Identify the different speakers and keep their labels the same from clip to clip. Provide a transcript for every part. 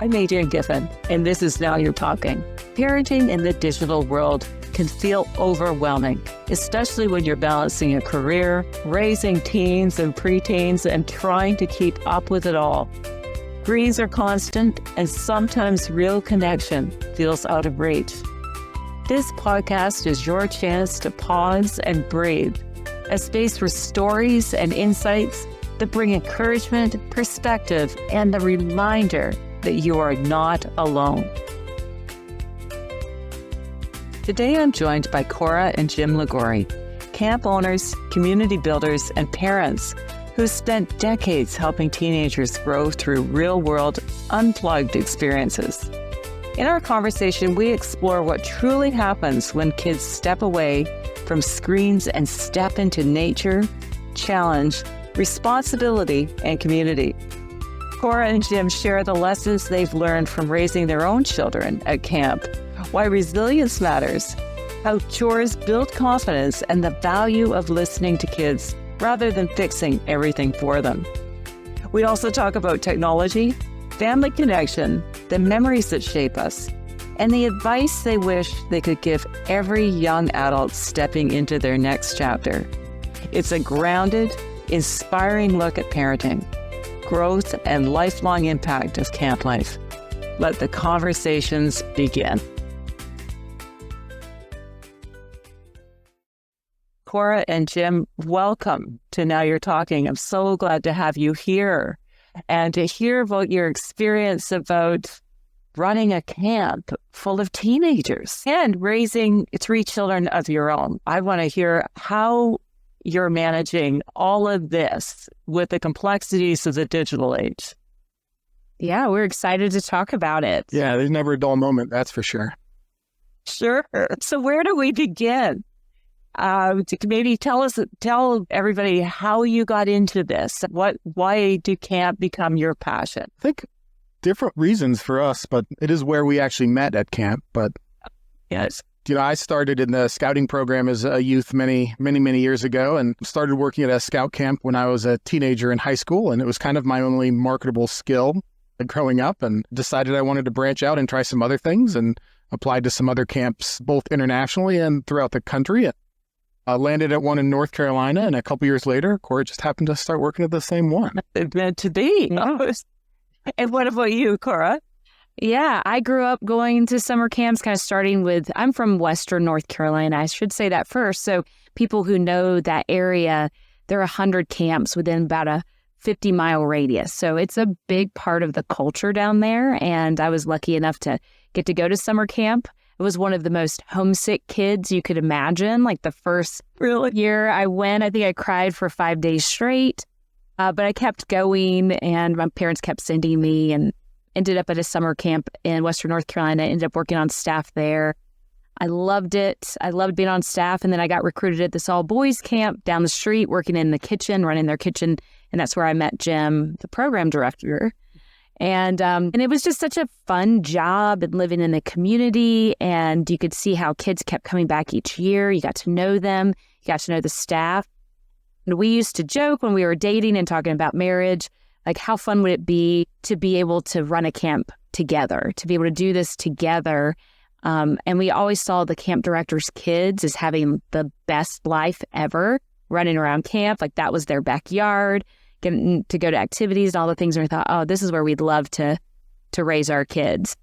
Speaker 1: I'm Adrienne Giffen, and this is Now You're Talking. Parenting in the digital world can feel overwhelming, especially when you're balancing a career, raising teens and preteens, and trying to keep up with it all. Screens are constant, and sometimes real connection feels out of reach. This podcast is your chance to pause and breathe, a space for stories and insights that bring encouragement, perspective, and the reminder that you are not alone. Today, I'm joined by Cora and Jim Ligori, camp owners, community builders, and parents who spent decades helping teenagers grow through real-world, unplugged experiences. In our conversation, we explore what truly happens when kids step away from screens and step into nature, challenge, responsibility, and community. Cora and Jim share the lessons they've learned from raising their own children at camp, why resilience matters, how chores build confidence, and the value of listening to kids rather than fixing everything for them. We also talk about technology, family connection, the memories that shape us, and the advice they wish they could give every young adult stepping into their next chapter. It's a grounded, inspiring look at parenting, growth, and lifelong impact of camp life. Let the conversations begin. Cora and Jim, welcome to Now You're Talking. I'm so glad to have you here and to hear about your experience about running a camp full of teenagers and raising 3 children of your own. I want to hear how you're managing all of this with the complexities of the digital age.
Speaker 2: Yeah, we're excited to talk about it.
Speaker 3: Yeah, there's never a dull moment, that's for sure.
Speaker 1: Sure. So where do we begin? Maybe tell everybody how you got into this. Why did camp become your passion?
Speaker 3: I think different reasons for us, but it is where we actually met at camp. But
Speaker 1: yes,
Speaker 3: I started in the scouting program as a youth many years ago, and started working at a scout camp when I was a teenager in high school, and it was kind of my only marketable skill growing up, and decided I wanted to branch out and try some other things, and applied to some other camps both internationally and throughout the country. Landed at one in North Carolina, and a couple years later, Cora just happened to start working at the same one.
Speaker 1: It meant to be. Oh. And what about you, Cora?
Speaker 2: Yeah, I grew up going to summer camps, kind of starting with, I'm from Western North Carolina. I should say that first. So people who know that area, there are 100 camps within about a 50-mile radius. So it's a big part of the culture down there. And I was lucky enough to get to go to summer camp. It was one of the most homesick kids you could imagine. Like the first year I went, I think I cried for 5 days straight. But I kept going, and my parents kept sending me, and ended up at a summer camp in Western North Carolina, ended up working on staff there. I loved it. I loved being on staff. And then I got recruited at this all-boys camp down the street, working in the kitchen, running their kitchen. And that's where I met Jim, the program director. And it was just such a fun job, and living in the community. And you could see how kids kept coming back each year. You got to know them. You got to know the staff. And we used to joke when we were dating and talking about marriage, like how fun would it be to be able to run a camp together, to be able to do this together. And we always saw the camp director's kids as having the best life ever, running around camp. Like that was their backyard, getting to go to activities and all the things. And we thought, oh, this is where we'd love to raise our kids.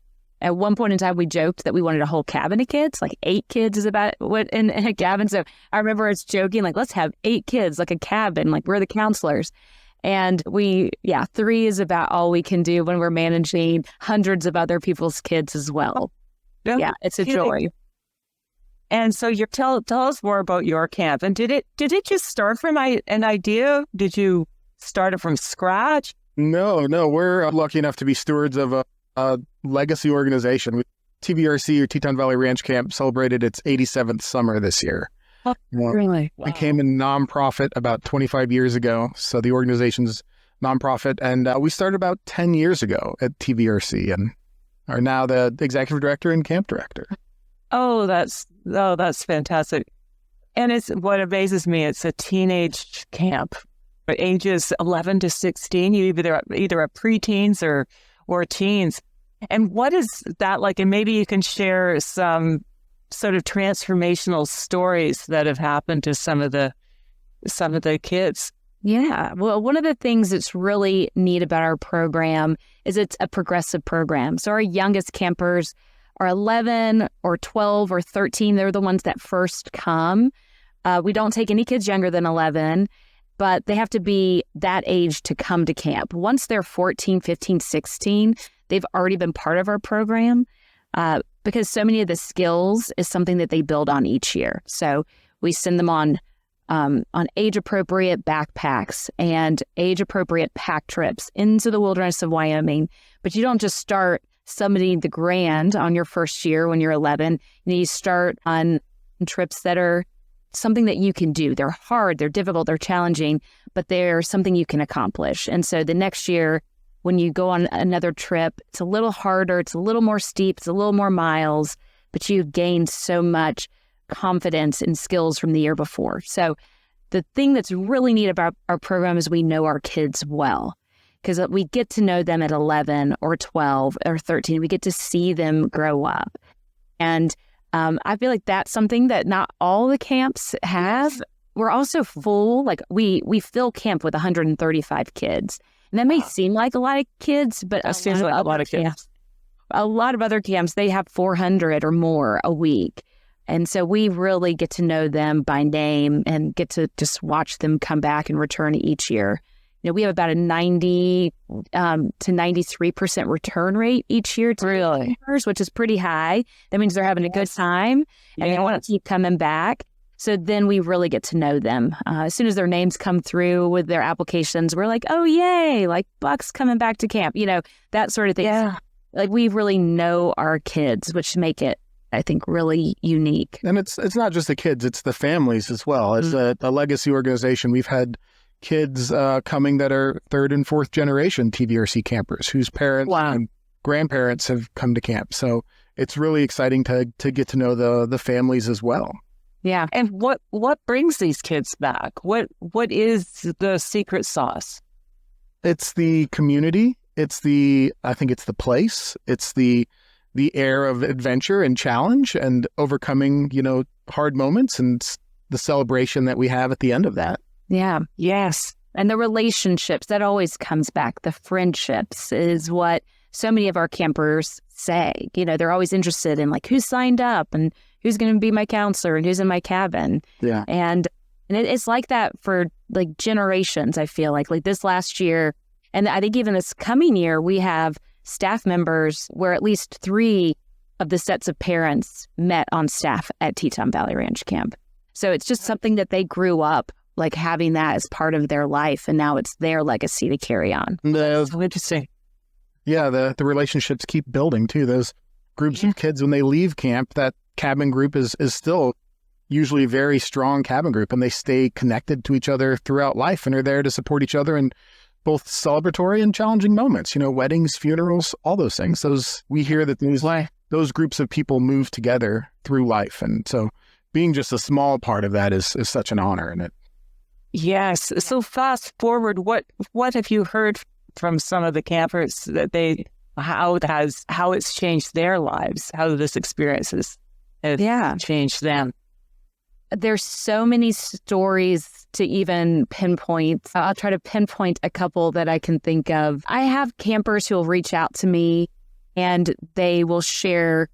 Speaker 2: At one point in time, we joked that we wanted a whole cabin of kids, like 8 kids is about what in a cabin. So I remember us joking, like, let's have 8 kids, like a cabin, like we're the counselors. And 3 is about all we can do when we're managing hundreds of other people's kids as well. Yeah, it's a joy.
Speaker 1: And so you tell us more about your camp. And did it just start from an idea? Did you start it from scratch?
Speaker 3: No, we're lucky enough to be stewards of a legacy organization. TVRC, or Teton Valley Ranch Camp, celebrated its 87th summer this year.
Speaker 1: Oh, really? Wow.
Speaker 3: Became a nonprofit about 25 years ago. So the organization's nonprofit. And we started about 10 years ago at TVRC and are now the executive director and camp director.
Speaker 1: Oh, that's fantastic. And it's what amazes me, it's a teenage camp, but ages 11 to 16, you either are preteens or teens. And what is that like? And maybe you can share some sort of transformational stories that have happened to some of the kids.
Speaker 2: Yeah. Well, one of the things that's really neat about our program is it's a progressive program. So our youngest campers are 11 or 12 or 13. They're the ones that first come. We don't take any kids younger than 11, but they have to be that age to come to camp. Once they're 14, 15, 16, they've already been part of our program because so many of the skills is something that they build on each year. So we send them on age-appropriate backpacks and age-appropriate pack trips into the wilderness of Wyoming. But you don't just start summiting the Grand on your first year when you're 11. You start on trips that are something that you can do. They're hard, they're difficult, they're challenging, but they're something you can accomplish. And so the next year, when you go on another trip, it's a little harder, it's a little more steep, it's a little more miles, but you've gained so much confidence and skills from the year before. So the thing that's really neat about our program is we know our kids well, because we get to know them at 11 or 12 or 13. We get to see them grow up. And I feel like that's something that not all the camps have. We're also full, like we fill camp with 135 kids. And that may seem like a lot of kids, but
Speaker 1: that seems like a lot of kids.
Speaker 2: A lot of other camps, they have 400 or more a week. And so we really get to know them by name and get to just watch them come back and return each year. You know, we have about a 90 to 93% return rate each year to campers, which is pretty high. That means they're having a good time and they want to keep coming back. So then we really get to know them. As soon as their names come through with their applications, we're like, oh, yay, like Buck's coming back to camp, you know, that sort of thing.
Speaker 1: Yeah.
Speaker 2: Like we really know our kids, which make it, I think, really unique.
Speaker 3: And it's not just the kids, it's the families as well. As a legacy organization, we've had kids coming that are third and fourth generation TVRC campers whose parents and grandparents have come to camp. So it's really exciting to get to know the families as well.
Speaker 2: Yeah.
Speaker 1: And what brings these kids back? What is the secret sauce?
Speaker 3: It's the community. I think it's the place. It's the air of adventure and challenge and overcoming, hard moments and the celebration that we have at the end of that.
Speaker 2: Yeah.
Speaker 1: Yes.
Speaker 2: And the relationships, that always comes back. The friendships is what so many of our campers say. They're always interested in like who signed up and who's going to be my counselor and who's in my cabin.
Speaker 3: Yeah.
Speaker 2: And it's like that for like generations, I feel like this last year. And I think even this coming year, we have staff members where at least 3 of the sets of parents met on staff at Teton Valley Ranch Camp. So it's just something that they grew up like having that as part of their life. And now it's their legacy to carry on.
Speaker 1: That's so interesting.
Speaker 3: Yeah, the relationships keep building too. Those groups of kids, when they leave camp, that cabin group is still usually a very strong cabin group, and they stay connected to each other throughout life and are there to support each other in both celebratory and challenging moments, weddings, funerals, all those things. We hear that those groups of people move together through life. And so being just a small part of that is such an honor in it.
Speaker 1: Yes. So fast forward, what have you heard from some of the campers that how it's changed their lives, how this experience has changed them?
Speaker 2: There's so many stories to even pinpoint. I'll try to pinpoint a couple that I can think of. I have campers who will reach out to me and they will share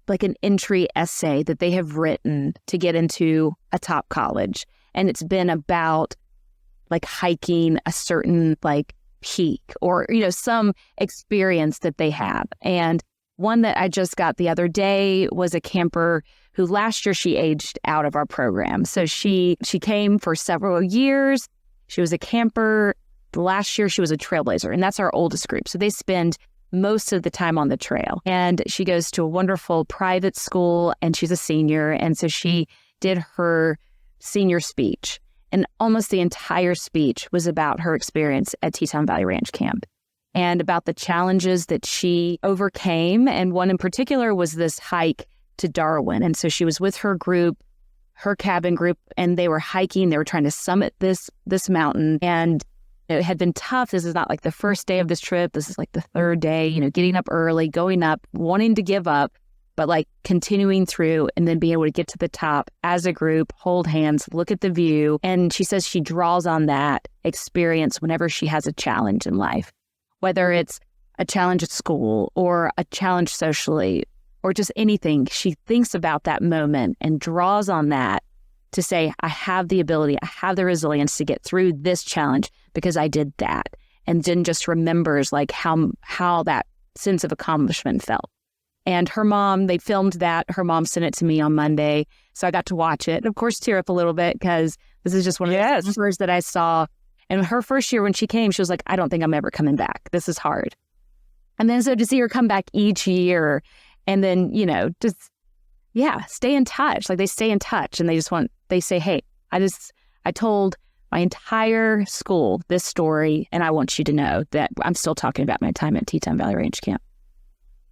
Speaker 2: like an entry essay that they have written to get into a top college. And it's been about like hiking a certain like peak or, some experience that they have. And one that I just got the other day was a camper who last year she aged out of our program. So she came for several years. She was a camper. Last year she was a trailblazer, and that's our oldest group. So they spend most of the time on the trail. And she goes to a wonderful private school, and she's a senior. And so she did her senior speech. And almost the entire speech was about her experience at Teton Valley Ranch Camp and about the challenges that she overcame. And one in particular was this hike to Darwin. And so she was with her group, her cabin group, and they were hiking. They were trying to summit this mountain. And It had been tough. This is not like the first day of this trip. This is like the third day, getting up early, going up, wanting to give up, but like continuing through and then being able to get to the top as a group, hold hands, look at the view. And she says she draws on that experience whenever she has a challenge in life, whether it's a challenge at school or a challenge socially or just anything. She thinks about that moment and draws on that to say, I have the ability, I have the resilience to get through this challenge because I did that. And then just remembers like how that sense of accomplishment felt. And her mom, they filmed that. Her mom sent it to me on Monday. So I got to watch it. Of course, tear up a little bit because this is just one of the numbers that I saw. And her first year when she came, she was like, I don't think I'm ever coming back. This is hard. And then so to see her come back each year and then, stay in touch. Like they stay in touch and they say, hey, I told my entire school this story and I want you to know that I'm still talking about my time at Teton Valley Range Camp.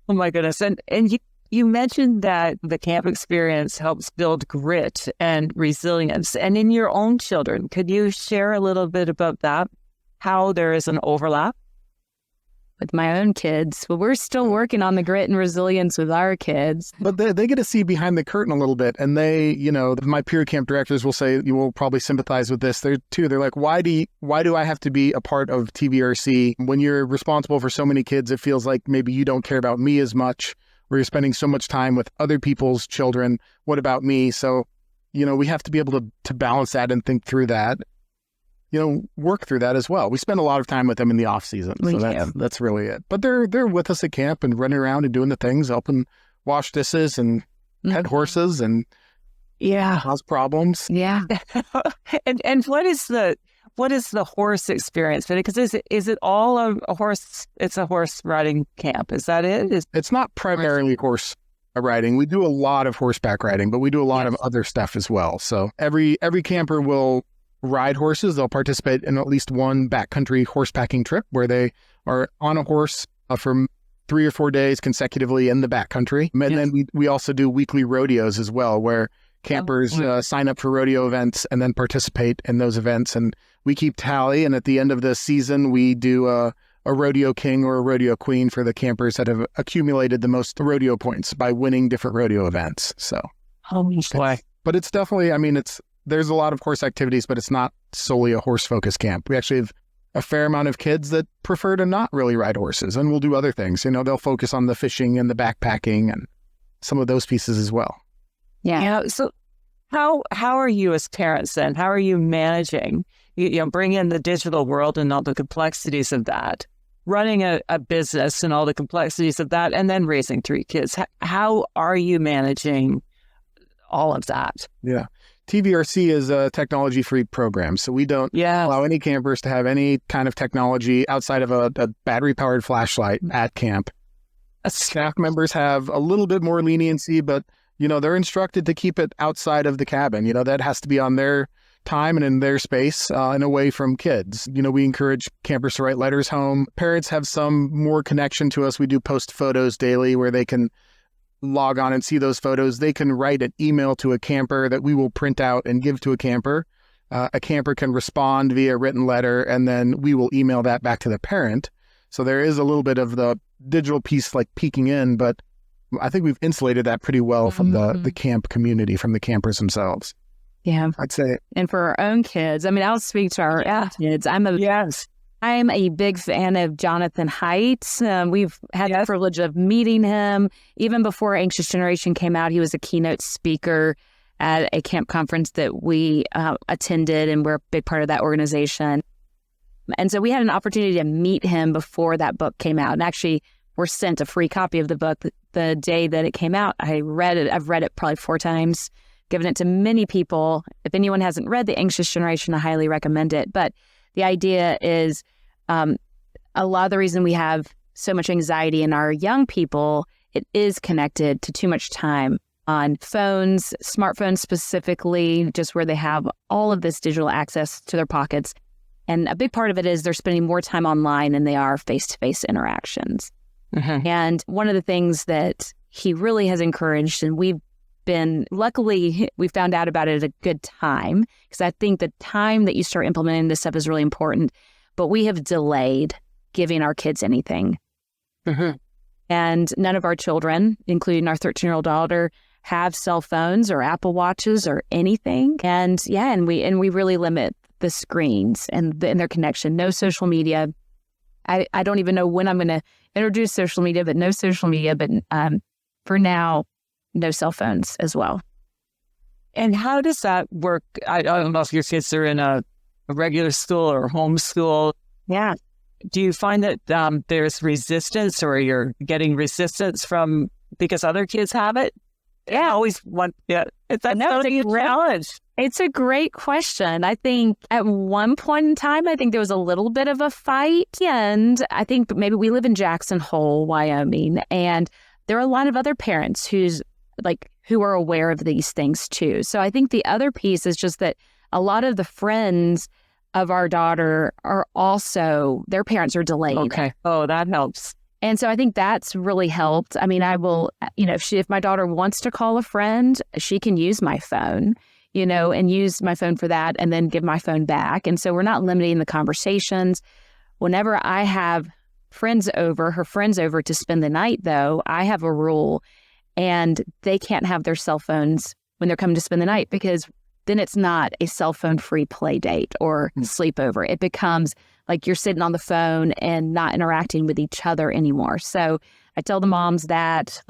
Speaker 1: Oh my goodness. And you mentioned that the camp experience helps build grit and resilience. And in your own children, could you share a little bit about that? How there is an overlap?
Speaker 2: With my own kids. Well, we're still working on the grit and resilience with our kids.
Speaker 3: But they get to see behind the curtain a little bit. And they, my peer camp directors will say, you will probably sympathize with this. They're like, why do I have to be a part of TVRC? When you're responsible for so many kids, it feels like maybe you don't care about me as much, or you're spending so much time with other people's children. What about me? So, we have to be able to balance that and think through that. Work through that as well. We spend a lot of time with them in the off season. So that's really it. But they're with us at camp and running around and doing the things, helping wash dishes and pet horses and cause problems.
Speaker 2: Yeah.
Speaker 1: and what is the horse experience? Because is it all a horse? It's a horse riding camp. Is that it?
Speaker 3: It's not primarily horse riding. We do a lot of horseback riding, but we do a lot of other stuff as well. So every camper will ride horses. They'll participate in at least one backcountry horsepacking trip where they are on a horse for 3 or 4 days consecutively in the backcountry. And then we also do weekly rodeos as well, where campers sign up for rodeo events and then participate in those events. And we keep tally. And at the end of the season, we do a rodeo king or a rodeo queen for the campers that have accumulated the most rodeo points by winning different rodeo events. So, but it's definitely, there's a lot of horse activities, but it's not solely a horse-focused camp. We actually have a fair amount of kids that prefer to not really ride horses, and we'll do other things. They'll focus on the fishing and the backpacking and some of those pieces as well.
Speaker 1: Yeah. So how are you as parents then? How are you managing, bring in the digital world and all the complexities of that, running a business and all the complexities of that, and then raising 3 kids? How are you managing all of that?
Speaker 3: Yeah. TVRC is a technology-free program, so we don't allow any campers to have any kind of technology outside of a battery-powered flashlight at camp. Staff members have a little bit more leniency, but, they're instructed to keep it outside of the cabin. That has to be on their time and in their space and away from kids. We encourage campers to write letters home. Parents have some more connection to us. We do post photos daily where they can log on and see those photos. They can write an email to a camper that we will print out and give to a camper. A camper can respond via written letter, and then we will email that back to the parent. So there is a little bit of the digital piece like peeking in, but I think we've insulated that pretty well from the camp community, from the campers themselves.
Speaker 2: Yeah.
Speaker 3: I'd say.
Speaker 2: And for our own kids, I'll speak to our kids. I'm a big fan of Jonathan Haidt. We've had the privilege of meeting him. Even before Anxious Generation came out, he was a keynote speaker at a camp conference that we attended, and we're a big part of that organization. And so we had an opportunity to meet him before that book came out. And actually, we're sent a free copy of the book the day that it came out. I read it. I've read it probably 4 times, given it to many people. If anyone hasn't read The Anxious Generation, I highly recommend it. But the idea is a lot of the reason we have so much anxiety in our young people, it is connected to too much time on phones, smartphones specifically, just where they have all of this digital access to their pockets. And a big part of it is they're spending more time online than they are face-to-face interactions. Mm-hmm. And one of the things that he really has encouraged, and luckily, we found out about it at a good time, because I think the time that you start implementing this stuff is really important. but we have delayed giving our kids anything.
Speaker 1: Mm-hmm.
Speaker 2: And none of our children, including our 13-year-old daughter, have cell phones or Apple Watches or anything. And we really limit the screens and their connection. No social media. I don't even know when I'm going to introduce social media, but no social media. But for now, no cell phones as well.
Speaker 1: And how does that work? I don't know if your kids are in a regular school or homeschool.
Speaker 2: Yeah.
Speaker 1: Do you find that there's resistance, or you're getting resistance from because other kids have it?
Speaker 2: Yeah.
Speaker 1: Always want. Yeah. It's a challenge.
Speaker 2: It's a great question. I think at one point in time, I think there was a little bit of a fight. And I think maybe we live in Jackson Hole, Wyoming, and there are a lot of other parents who are aware of these things too. So I think the other piece is just that a lot of the friends of our daughter are also, their parents are delayed.
Speaker 1: Okay. Oh, that helps.
Speaker 2: And so I think that's really helped. I mean, I will, if my daughter wants to call a friend, she can use my phone, and use my phone for that and then give my phone back. And so we're not limiting the conversations. Whenever I have her friends over to spend the night, though, I have a rule, and they can't have their cell phones when they're coming to spend the night, because then it's not a cell phone free play date or sleepover. It becomes like you're sitting on the phone and not interacting with each other anymore. So I tell the moms that,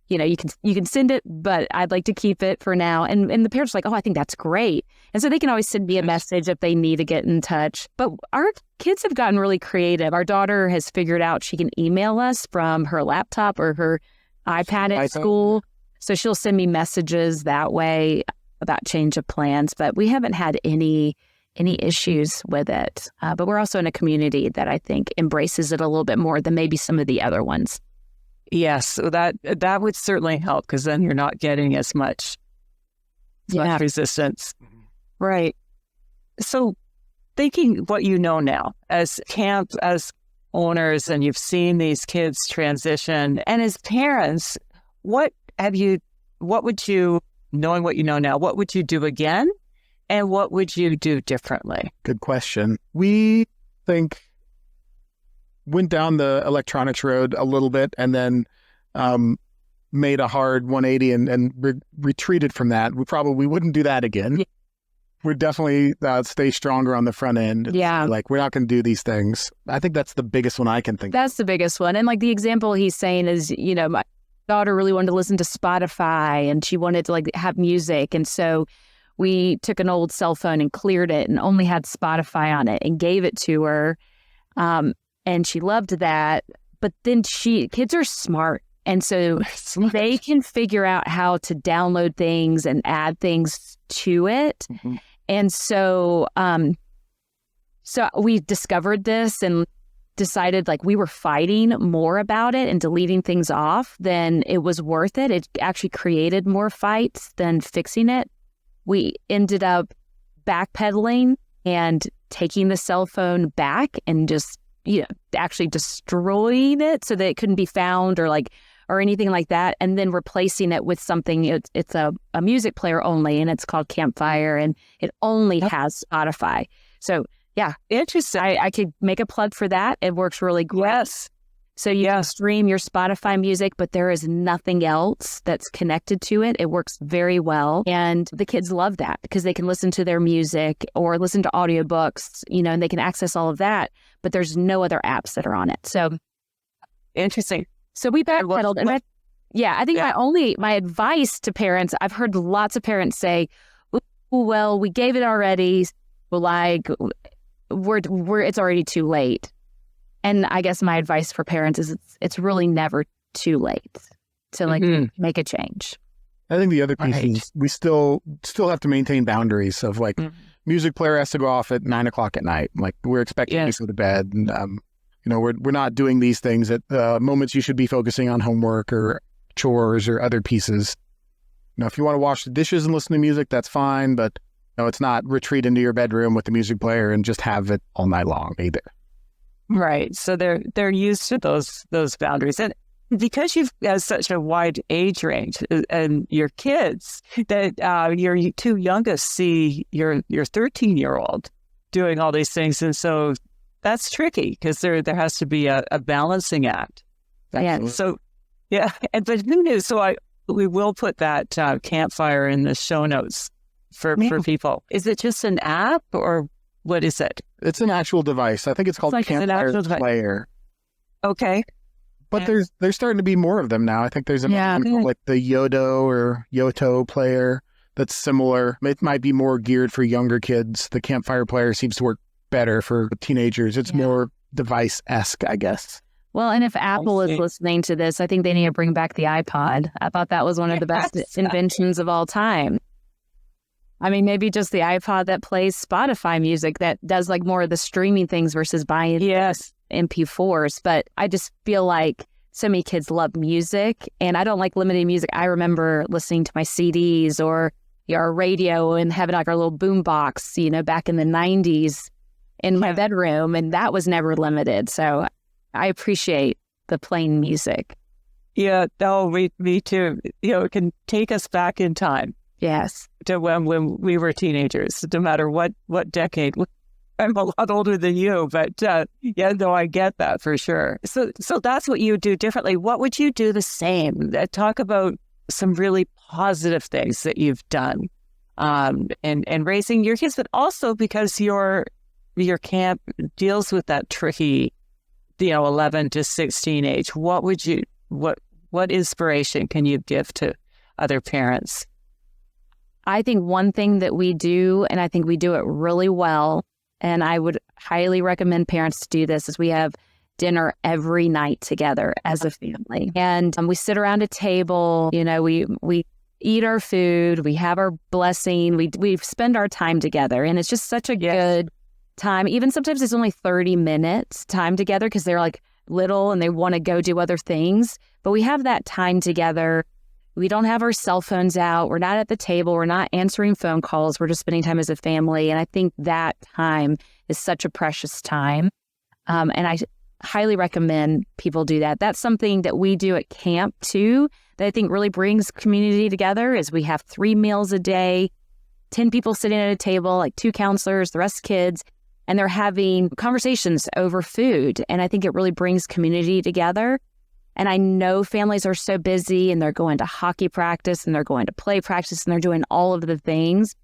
Speaker 2: you can send it, but I'd like to keep it for now. And the parents are like, oh, I think that's great. And so they can always send me a message if they need to get in touch. But our kids have gotten really creative. Our daughter has figured out she can email us from her laptop or her iPad at school. So she'll send me messages that way about change of plans. But we haven't had any issues with it. But we're also in a community that I think embraces it a little bit more than maybe some of the other ones.
Speaker 1: Yes, so that would certainly help, because then you're not getting as much resistance. Right. So thinking what you know now as camp, as owners, and you've seen these kids transition, and as parents, knowing what you know now, what would you do again? And what would you do differently?
Speaker 3: Good question. We went down the electronics road a little bit, and then made a hard 180 and retreated from that. We probably wouldn't do that again. Yeah. We'd definitely stay stronger on the front end.
Speaker 2: Yeah.
Speaker 3: We're not going to do these things. I think that's the biggest one I can think of.
Speaker 2: That's the biggest one. And the example he's saying is, my daughter really wanted to listen to Spotify, and she wanted to have music. And so we took an old cell phone and cleared it and only had Spotify on it and gave it to her. And she loved that. But then kids are smart. And so they can figure out how to download things and add things to it. Mm-hmm. And so we discovered this and decided we were fighting more about it and deleting things off than it was worth it. It actually created more fights than fixing it. We ended up backpedaling and taking the cell phone back and just, actually destroying it so that it couldn't be found or anything like that, and then replacing it with something. It's a music player only, and it's called Campfire, and it only has Spotify. So yeah, interesting. I could make a plug for that. It works really great.
Speaker 1: Yes.
Speaker 2: So you can stream your Spotify music, but there is nothing else that's connected to it. It works very well. And the kids love that because they can listen to their music or listen to audiobooks, and they can access all of that, but there's no other apps that are on it. So
Speaker 1: interesting.
Speaker 2: So we backpedaled. And I think my advice to parents, I've heard lots of parents say, well, we gave it already. It's already too late. And I guess my advice for parents is it's really never too late to make a change.
Speaker 3: I think the other piece is we still have to maintain boundaries of music player has to go off at 9:00 at night. We're expecting you to go to bed, and we're not doing these things at moments you should be focusing on homework or chores or other pieces. If you want to wash the dishes and listen to music, that's fine, but it's not retreat into your bedroom with the music player and just have it all night long either.
Speaker 1: Right. So they're used to those boundaries. And because you've got such a wide age range and your kids, that your two youngest see your 13-year-old doing all these things. And so that's tricky because there has to be a balancing act.
Speaker 2: Yeah.
Speaker 1: So, yeah. And but who knew? So we will put that campfire in the show notes for people. Is it just an app or what is it?
Speaker 3: It's an actual device. I think it's called Campfire Player.
Speaker 1: Okay.
Speaker 3: But there's starting to be more of them now. I think there's one called like the Yodo or Yoto Player that's similar. It might be more geared for younger kids. The Campfire Player seems to work better for teenagers. It's more device-esque, I guess.
Speaker 2: Well, and if Apple is listening to this, I think they need to bring back the iPod. I thought that was one of the best inventions of all time. I mean, maybe just the iPod that plays Spotify music that does like more of the streaming things versus buying MP4s. But I just feel like so many kids love music and I don't like limiting music. I remember listening to my CDs or our radio and having like our little boom box, back in the 90s in my bedroom, and that was never limited. So I appreciate the plain music.
Speaker 1: Yeah, me too. It can take us back in time.
Speaker 2: Yes.
Speaker 1: To when we were teenagers, no matter what decade. I'm a lot older than you, but I get that for sure. So that's what you do differently. What would you do the same? Talk about some really positive things that you've done and raising your kids, but also because your camp deals with that tricky, 11 to 16 age. What inspiration can you give to other parents?
Speaker 2: I think one thing that we do, and I think we do it really well, and I would highly recommend parents to do this, is we have dinner every night together as a family. And we sit around a table, we eat our food, we have our blessing, we spend our time together. And it's just such a good time. Even sometimes it's only 30 minutes time together because they're like little and they want to go do other things. But we have that time together. We don't have our cell phones out. We're not at the table. We're not answering phone calls. We're just spending time as a family. And I think that time is such a precious time. And I highly recommend people do that. That's something that we do at camp too, that I think really brings community together, is we have 3 meals a day, 10 people sitting at a table, like 2 counselors, the rest kids, and they're having conversations over food. And I think it really brings community together. And I know families are so busy and they're going to hockey practice and they're going to play practice and they're doing all of the things.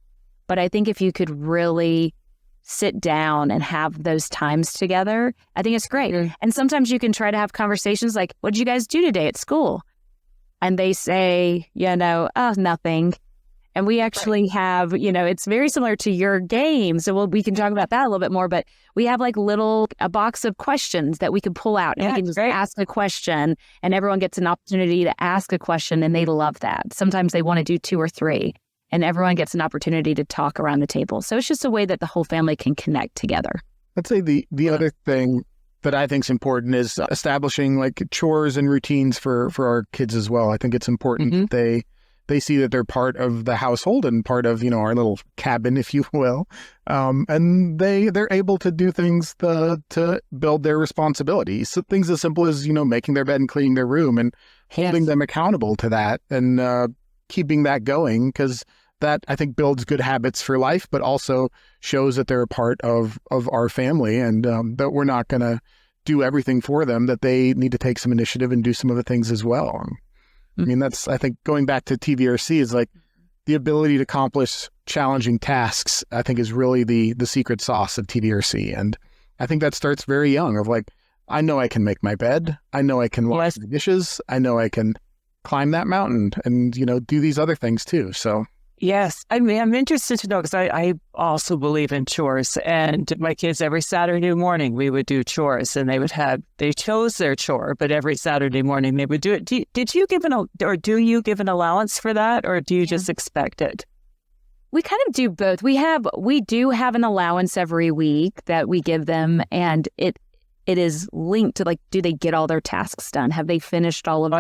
Speaker 2: But I think if you could really sit down and have those times together, I think it's great. Mm-hmm. And sometimes you can try to have conversations like, what did you guys do today at school? And they say, nothing. And we actually have, it's very similar to your game. So we can talk about that a little bit more, but we have like a box of questions that we can pull out and we can just ask a question and everyone gets an opportunity to ask a question and they love that. Sometimes they want to do 2 or 3 and everyone gets an opportunity to talk around the table. So it's just a way that the whole family can connect together.
Speaker 3: I'd say the other thing that I think is important is establishing like chores and routines for our kids as well. I think it's important that they see that they're part of the household and part of, our little cabin, if you will. And they're able to do things to build their responsibilities. So things as simple as, making their bed and cleaning their room and holding them accountable to that and keeping that going, because that, I think, builds good habits for life, but also shows that they're a part of our family and that we're not going to do everything for them, that they need to take some initiative and do some other things as well. I mean, that's, I think, going back to TVRC is like the ability to accomplish challenging tasks, I think, is really the secret sauce of TVRC. And I think that starts very young of like, I know I can make my bed. I know I can wash the dishes. I know I can climb that mountain and, do these other things too. So.
Speaker 1: Yes. I mean, I'm interested to know because I also believe in chores, and my kids every Saturday morning we would do chores, and they chose their chore, but every Saturday morning they would do it. Do you give an allowance for that, or do you just expect it?
Speaker 2: We kind of do both. We do have an allowance every week that we give them, and it is linked to like, do they get all their tasks done? Have they finished all of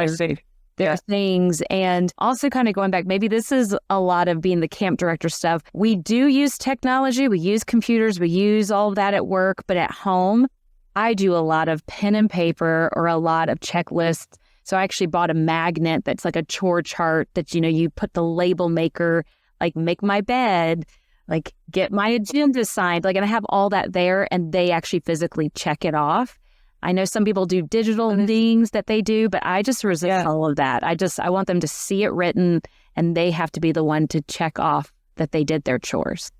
Speaker 2: their things? And also kind of going back, maybe this is a lot of being the camp director stuff. We do use technology. We use computers. We use all of that at work. But at home, I do a lot of pen and paper or a lot of checklists. So I actually bought a magnet that's like a chore chart that, you put the label maker, like make my bed, like get my agenda signed, like, and I have all that there, and they actually physically check it off. I know some people do digital things that they do, but I just resist all of that. I want them to see it written, and they have to be the one to check off that they did their chores.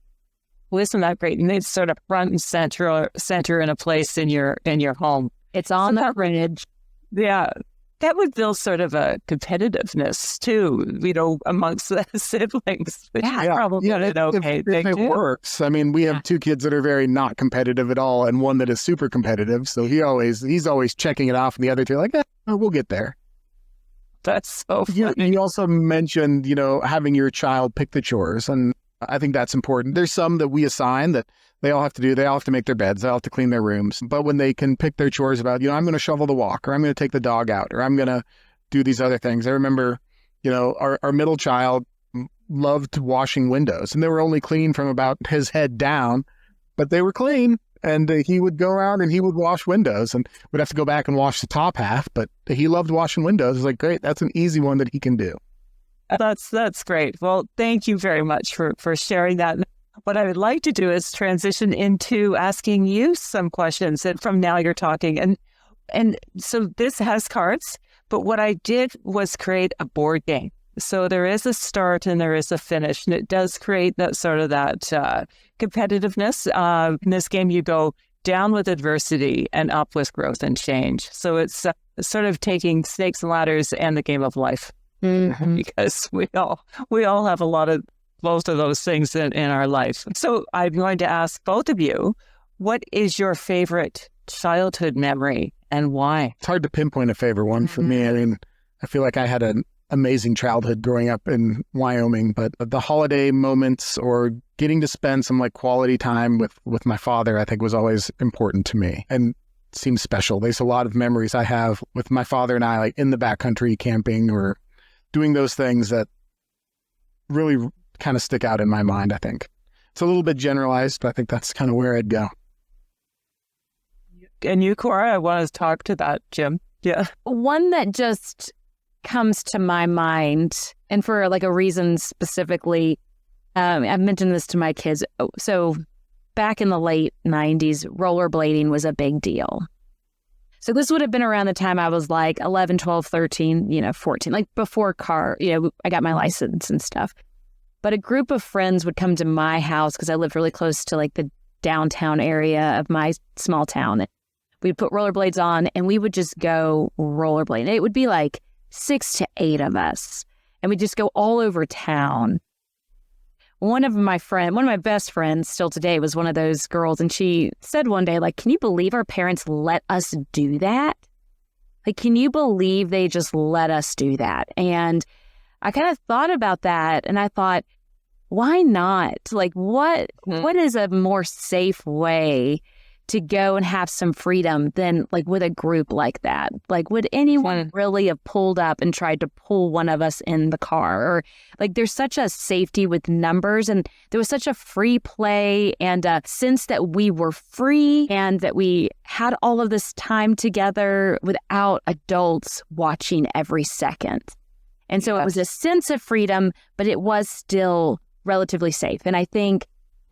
Speaker 1: Well, isn't that great? And it's sort of front and center in a place in your home.
Speaker 2: It's on the fridge.
Speaker 1: Yeah. That would build sort of a competitiveness too, amongst the siblings. Probably okay.
Speaker 3: If it works. I mean, we have two kids that are very not competitive at all, and one that is super competitive. So he's always checking it off, and the other two are like, we'll get there.
Speaker 1: That's so funny.
Speaker 3: Yeah, and you also mentioned, having your child pick the chores, and I think that's important. There's some that we assign that they all have to do. They all have to make their beds. They all have to clean their rooms. But when they can pick their chores about, I'm going to shovel the walk, or I'm going to take the dog out, or I'm going to do these other things. I remember, our middle child loved washing windows, and they were only clean from about his head down, but they were clean. And he would go around and he would wash windows, and would have to go back and wash the top half. But he loved washing windows. It's like, great, that's an easy one that he can do.
Speaker 1: That's great. Well, thank you very much for sharing that. What I would like to do is transition into asking you some questions. And from now you're talking. And so this has cards, but what I did was create a board game. So there is a start and there is a finish, and it does create that sort of that competitiveness. In this game, you go down with adversity and up with growth and change. So it's sort of taking snakes and ladders and the game of life, because we all have a lot of both of those things in our life. So I'm going to ask both of you, what is your favorite childhood memory and why?
Speaker 3: It's hard to pinpoint a favorite one for me. I mean, I feel like I had an amazing childhood growing up in Wyoming, but the holiday moments or getting to spend some quality time with my father, I think was always important to me and seems special. There's a lot of memories I have with my father and I, in the backcountry camping or doing those things that really kind of stick out in my mind, I think. It's a little bit generalized, but I think that's kind of where I'd go.
Speaker 1: And you, Cora, I want to talk to that, Jim. Yeah.
Speaker 2: One that just comes to my mind, and for a reason specifically, I've mentioned this to my kids. So back in the late 90s, rollerblading was a big deal. So this would have been around the time I was 11, 12, 13, 14, before I got my license and stuff. But a group of friends would come to my house because I lived really close to the downtown area of my small town. We'd put rollerblades on and we would just go rollerblading. It would be 6 to 8 of us, and we'd just go all over town. One of my best friends still today was one of those girls, and she said one day, can you believe our parents let us do that? Can you believe they just let us do that? And I kind of thought about that, and I thought, why not? What is a more safe way to go and have some freedom than with a group like that? Would anyone really have pulled up and tried to pull one of us in the car? Or there's such a safety with numbers, and there was such a free play and a sense that we were free and that we had all of this time together without adults watching every second. And so It was a sense of freedom, but it was still relatively safe. And I think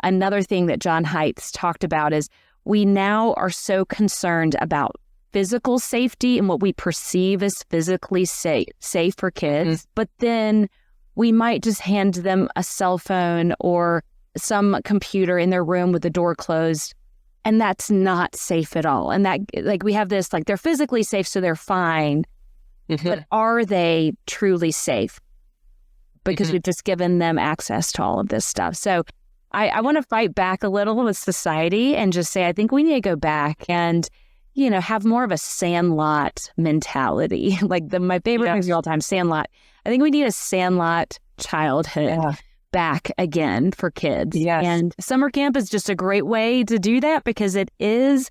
Speaker 2: another thing that John Heights talked about is we now are so concerned about physical safety and what we perceive as physically safe for kids. But then we might just hand them a cell phone or some computer in their room with the door closed, and that's not safe at all. And that we have this, they're physically safe, so they're fine. But are they truly safe? Because we've just given them access to all of this stuff. So I want to fight back a little with society and just say, I think we need to go back and, have more of a Sandlot mentality. My favorite movie of all time, Sandlot. I think we need a Sandlot childhood back again for kids.
Speaker 1: Yes.
Speaker 2: And summer camp is just a great way to do that because it is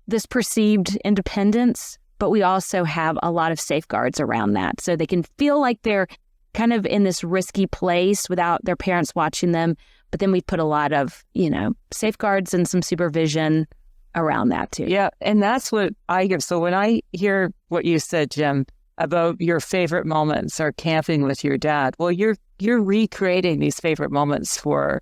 Speaker 2: this perceived independence, but we also have a lot of safeguards around that. So they can feel like they're kind of in this risky place without their parents watching them. But then we put a lot of, safeguards and some supervision around that too.
Speaker 1: Yeah. And that's what I give. So when I hear what you said, Jim, about your favorite moments or camping with your dad, well, you're recreating these favorite moments for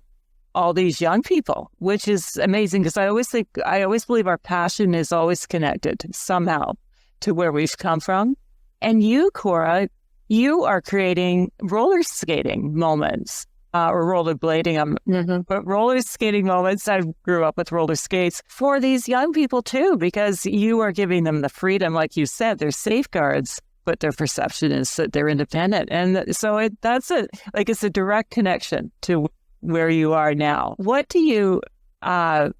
Speaker 1: all these young people, which is amazing because I always believe our passion is always connected somehow to where we've come from. And you, Cora, you are creating roller skating moments. Or rollerblading, but roller skating moments. I grew up with roller skates for these young people too, because you are giving them the freedom, like you said, there's safeguards, but their perception is that they're independent. And so it's a direct connection to where you are now. What do you know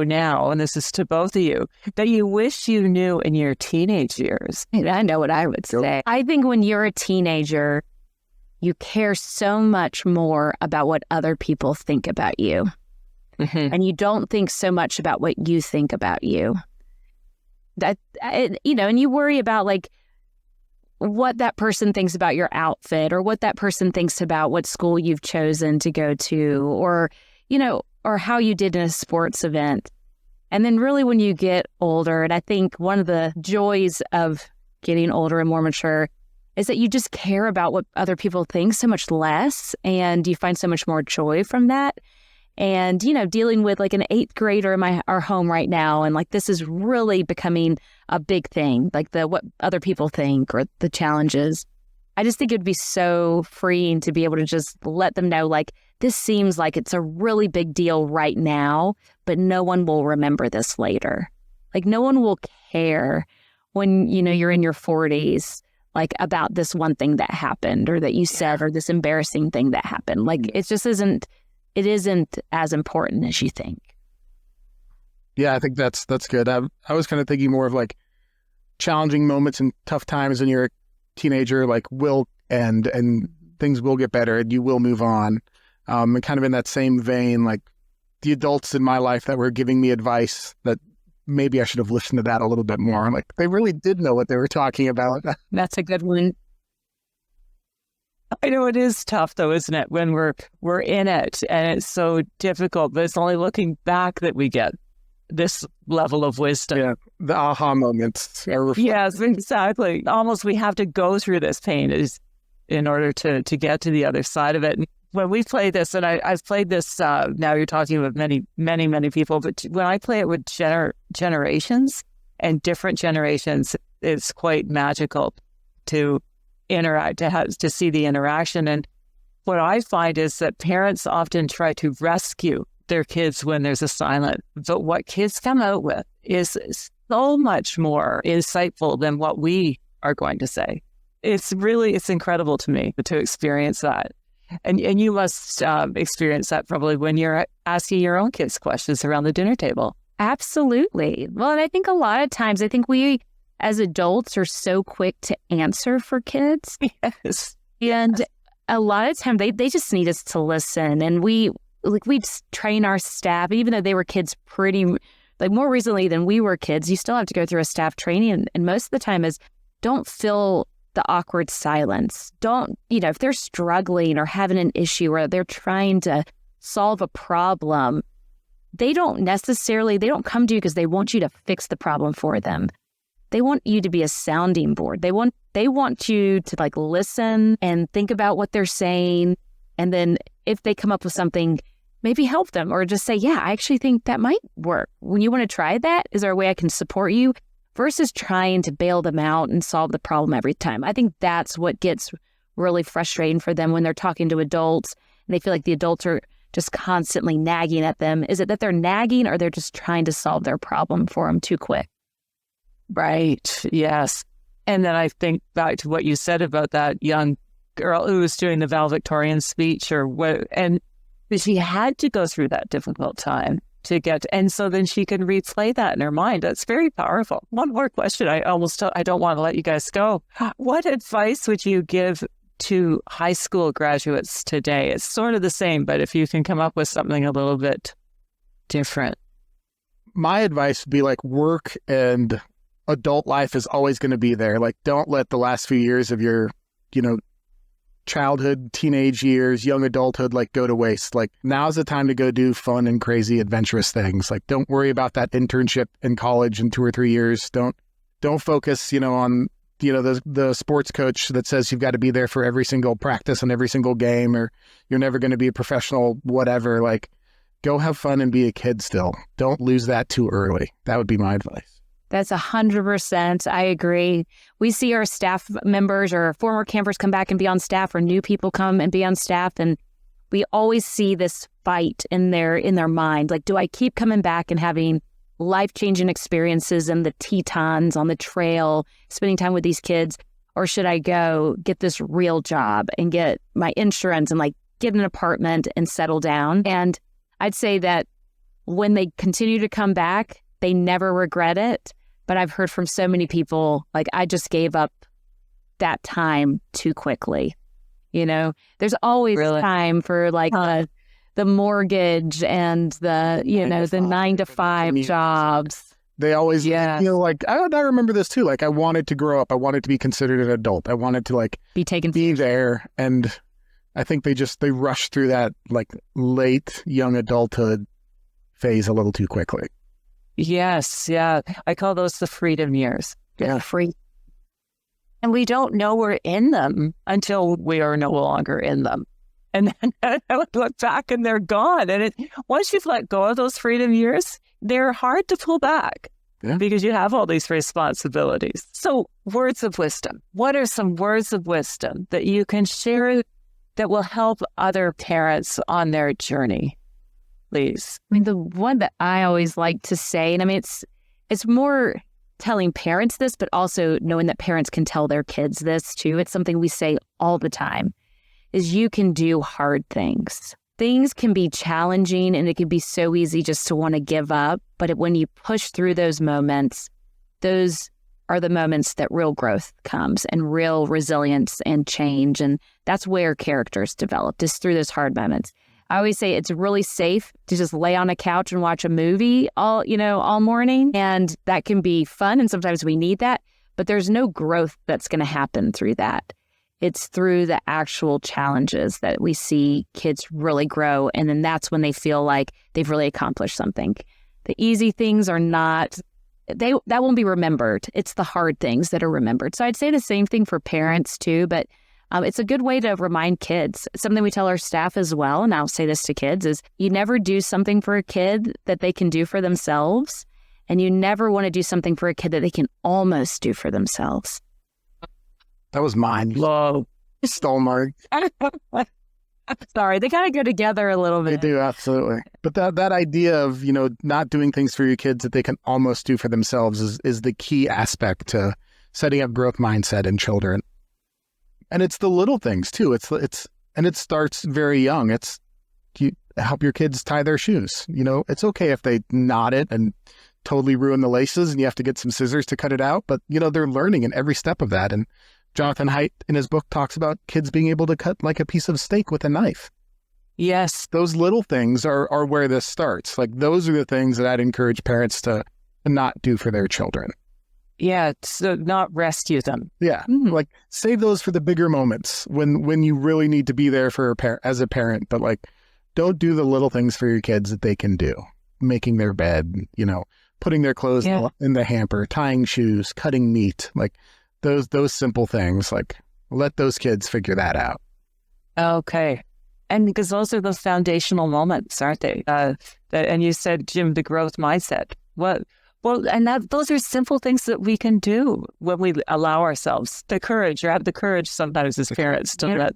Speaker 1: now, and this is to both of you, that you wish you knew in your teenage years?
Speaker 2: I know what I would say. I think when you're a teenager, you care so much more about what other people think about you. And you don't think so much about what you think about you. And you worry about like what that person thinks about your outfit, or what that person thinks about what school you've chosen to go to, or how you did in a sports event. And then really when you get older, and I think one of the joys of getting older and more mature is that you just care about what other people think so much less, and you find so much more joy from that. And, dealing with like an 8th grader in our home right now, and like this is really becoming a big thing, like what other people think or the challenges. I just think it'd be so freeing to be able to just let them know, like, this seems like it's a really big deal right now, but no one will remember this later. Like no one will care when, you're in your 40s. Like about this one thing that happened or that you said, or this embarrassing thing that happened. Like it just isn't as important as you think.
Speaker 3: Yeah, I think that's good. I was kind of thinking more of like challenging moments and tough times when you're a teenager, like will end and things will get better and you will move on. And kind of in that same vein, like the adults in my life that were giving me advice that maybe I should have listened to that a little bit more. Like they really did know what they were talking about.
Speaker 2: That's a good one.
Speaker 1: I know it is tough though, isn't it? When we're in it and it's so difficult, but it's only looking back that we get this level of wisdom.
Speaker 3: Yeah, the aha moments.
Speaker 1: Yes, exactly. Almost we have to go through this pain in order to get to the other side of it. And when we play this, and I've played this, now you're talking with many, many, many people, but when I play it with generations and different generations, it's quite magical to interact, to see the interaction. And what I find is that parents often try to rescue their kids when there's a silent, but what kids come out with is so much more insightful than what we are going to say. It's incredible to me to experience that. And you must experience that probably when you're asking your own kids questions around the dinner table.
Speaker 2: Absolutely. Well, and I think a lot of times, we as adults are so quick to answer for kids.
Speaker 1: Yes.
Speaker 2: And a lot of time they just need us to listen. And we train our staff, even though they were kids more recently than we were kids, you still have to go through a staff training. And most of the time is don't feel the awkward silence. Don't, if they're struggling or having an issue or they're trying to solve a problem, they don't come to you because they want you to fix the problem for them. They want you to be a sounding board. They want you to like listen and think about what they're saying. And then if they come up with something, maybe help them or just say, yeah, I actually think that might work. When you want to try that, is there a way I can support you? Versus trying to bail them out and solve the problem every time. I think that's what gets really frustrating for them when they're talking to adults and they feel like the adults are just constantly nagging at them. Is it that they're nagging or they're just trying to solve their problem for them too quick?
Speaker 1: Right. Yes. And then I think back to what you said about that young girl who was doing the valedictorian speech and she had to go through that difficult time to get, and so then she can replay that in her mind. That's very powerful. One more question. I don't want to let you guys go. What advice would you give to high school graduates today? It's sort of the same, but if you can come up with something a little bit different.
Speaker 3: My advice would be like work and adult life is always going to be there. Like don't let the last few years of your, childhood, teenage years, young adulthood, like go to waste. Like now's the time to go do fun and crazy, adventurous things. Like don't worry about that internship in college in 2 or 3 years. Don't focus, on, the sports coach that says you've got to be there for every single practice and every single game, or you're never going to be a professional, whatever. Like go have fun and be a kid still. Don't lose that too early. That would be my advice.
Speaker 2: That's 100%. I agree. We see our staff members or former campers come back and be on staff, or new people come and be on staff, and we always see this fight in their mind. Like, do I keep coming back and having life-changing experiences in the Tetons, on the trail, spending time with these kids, or should I go get this real job and get my insurance and like get an apartment and settle down? And I'd say that when they continue to come back, they never regret it. But I've heard from so many people, like, I just gave up that time too quickly. You know, there's always time for like the mortgage and the, the 9-to-5 jobs.
Speaker 3: They always feel like, I remember this too. Like, I wanted to grow up. I wanted to be considered an adult. I wanted to like be there. And I think they rush through that like late young adulthood phase a little too quickly.
Speaker 1: Yes. Yeah. I call those the freedom years. Yeah. Free. And we don't know we're in them until we are no longer in them. And then I would look back and they're gone. And once you've let go of those freedom years, they're hard to pull back because you have all these responsibilities. So words of wisdom. What are some words of wisdom that you can share that will help other parents on their journey, please?
Speaker 2: I mean, the one that I always like to say, and I mean, it's more telling parents this, but also knowing that parents can tell their kids this too. It's something we say all the time, is you can do hard things. Things can be challenging and it can be so easy just to want to give up. But when you push through those moments, those are the moments that real growth comes and real resilience and change. And that's where characters develop, is through those hard moments. I always say it's really safe to just lay on a couch and watch a movie all morning. And that can be fun. And sometimes we need that. But there's no growth that's going to happen through that. It's through the actual challenges that we see kids really grow. And then that's when they feel like they've really accomplished something. The easy things are not, that won't be remembered. It's the hard things that are remembered. So I'd say the same thing for parents too, but it's a good way to remind kids. It's something we tell our staff as well, and I'll say this to kids, is you never do something for a kid that they can do for themselves, and you never want to do something for a kid that they can almost do for themselves.
Speaker 3: That was mine.
Speaker 1: Whoa.
Speaker 3: Stole mine.
Speaker 2: Sorry, they kind of go together a little bit.
Speaker 3: They do, absolutely. But that idea of, not doing things for your kids that they can almost do for themselves is the key aspect to setting up growth mindset in children. And it's the little things too. And it starts very young. You help your kids tie their shoes. It's okay if they knot it and totally ruin the laces and you have to get some scissors to cut it out. But, they're learning in every step of that. And Jonathan Haidt in his book talks about kids being able to cut like a piece of steak with a knife.
Speaker 1: Yes.
Speaker 3: Those little things are where this starts. Like, those are the things that I'd encourage parents to not do for their children.
Speaker 1: Yeah, to not rescue them.
Speaker 3: Yeah, like save those for the bigger moments when you really need to be there for as a parent. But like, don't do the little things for your kids that they can do. Making their bed, putting their clothes in the hamper, tying shoes, cutting meat, like those simple things. Like, let those kids figure that out.
Speaker 1: Okay. And because those are those foundational moments, aren't they? And you said, Jim, the growth mindset. Well, and those are simple things that we can do when we allow ourselves the courage, or have the courage sometimes as parents to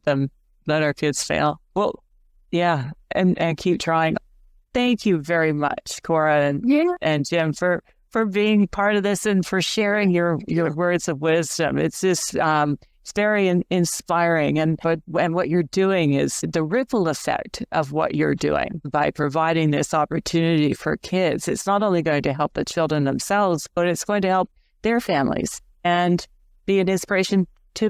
Speaker 1: let our kids fail. Well, yeah, and keep trying. Thank you very much, Cora and Jim, for being part of this and for sharing your words of wisdom. It's just it's very inspiring, and what you're doing is the ripple effect of what you're doing by providing this opportunity for kids. It's not only going to help the children themselves, but it's going to help their families and be an inspiration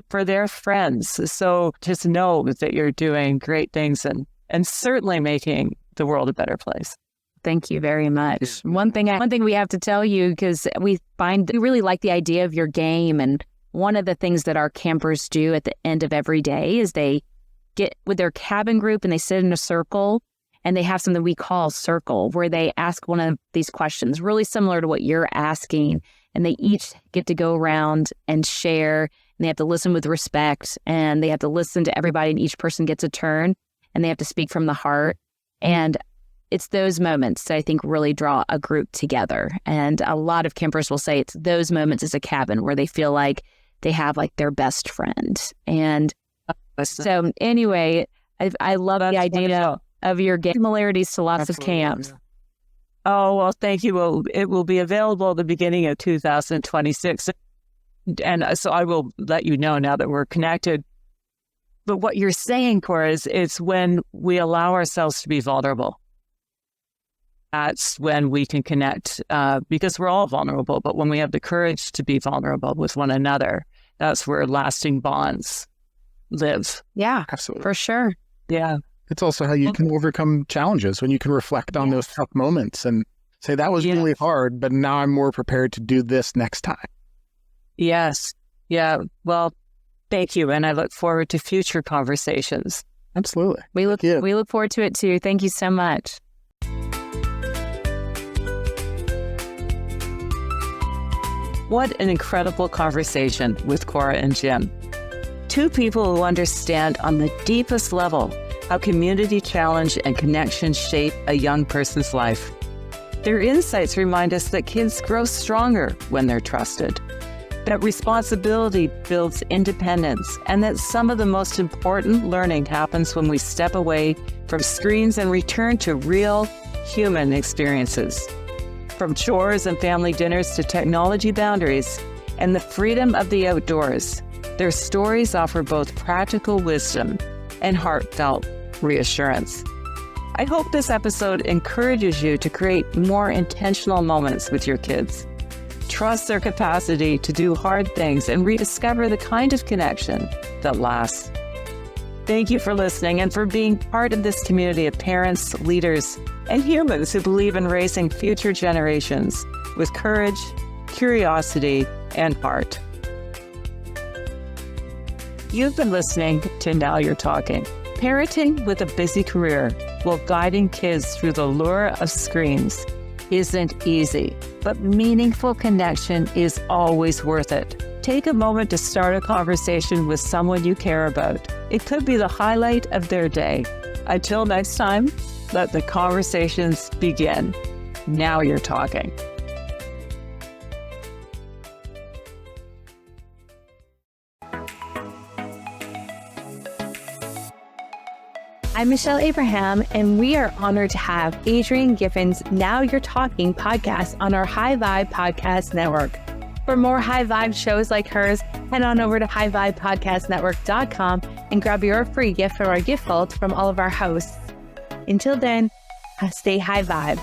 Speaker 1: for their friends. So just know that you're doing great things and certainly making the world a better place.
Speaker 2: Thank you very much. One thing we have to tell you, because we really like the idea of your game, and one of the things that our campers do at the end of every day is they get with their cabin group and they sit in a circle, and they have something we call circle, where they ask one of these questions really similar to what you're asking, and they each get to go around and share, and they have to listen with respect, and they have to listen to everybody, and each person gets a turn, and they have to speak from the heart. And it's those moments that I think really draw a group together. And a lot of campers will say it's those moments as a cabin where they feel like they have like their best friend. And so anyway, I love the idea of your similarities to lots of camps.
Speaker 1: Yeah. Oh, well, thank you. Well, it will be available at the beginning of 2026. And so I will let you know now that we're connected. But what you're saying, Cora, is it's when we allow ourselves to be vulnerable. That's when we can connect, because we're all vulnerable. But when we have the courage to be vulnerable with one another, that's where lasting bonds live.
Speaker 2: Yeah,
Speaker 3: Absolutely.
Speaker 2: for sure.
Speaker 1: Yeah.
Speaker 3: It's also how you can overcome challenges, when you can reflect on those tough moments and say, that was really hard, but now I'm more prepared to do this next time.
Speaker 1: Yes. Yeah. Well, thank you. And I look forward to future conversations.
Speaker 3: Absolutely.
Speaker 2: We look forward to it too. Thank you so much.
Speaker 1: What an incredible conversation with Cora and Jim. Two people who understand on the deepest level how community challenge and connection shape a young person's life. Their insights remind us that kids grow stronger when they're trusted, that responsibility builds independence, and that some of the most important learning happens when we step away from screens and return to real human experiences. From chores and family dinners to technology boundaries and the freedom of the outdoors, their stories offer both practical wisdom and heartfelt reassurance. I hope this episode encourages you to create more intentional moments with your kids. Trust their capacity to do hard things and rediscover the kind of connection that lasts. Thank you for listening and for being part of this community of parents, leaders, and humans who believe in raising future generations with courage, curiosity, and heart. You've been listening to Now You're Talking, parenting with a busy career while guiding kids through the lure of screens isn't easy, but meaningful connection is always worth it. Take a moment to start a conversation with someone you care about. It could be the highlight of their day. Until next time, let the conversations begin. Now you're talking.
Speaker 2: I'm Michelle Abraham, and we are honored to have Adrienne Giffen's Now You're Talking podcast on our High Vibe Podcast Network. For more high vibe shows like hers, head on over to highvibepodcastnetwork.com and grab your free gift from our gift vault from all of our hosts. Until then, stay high vibe.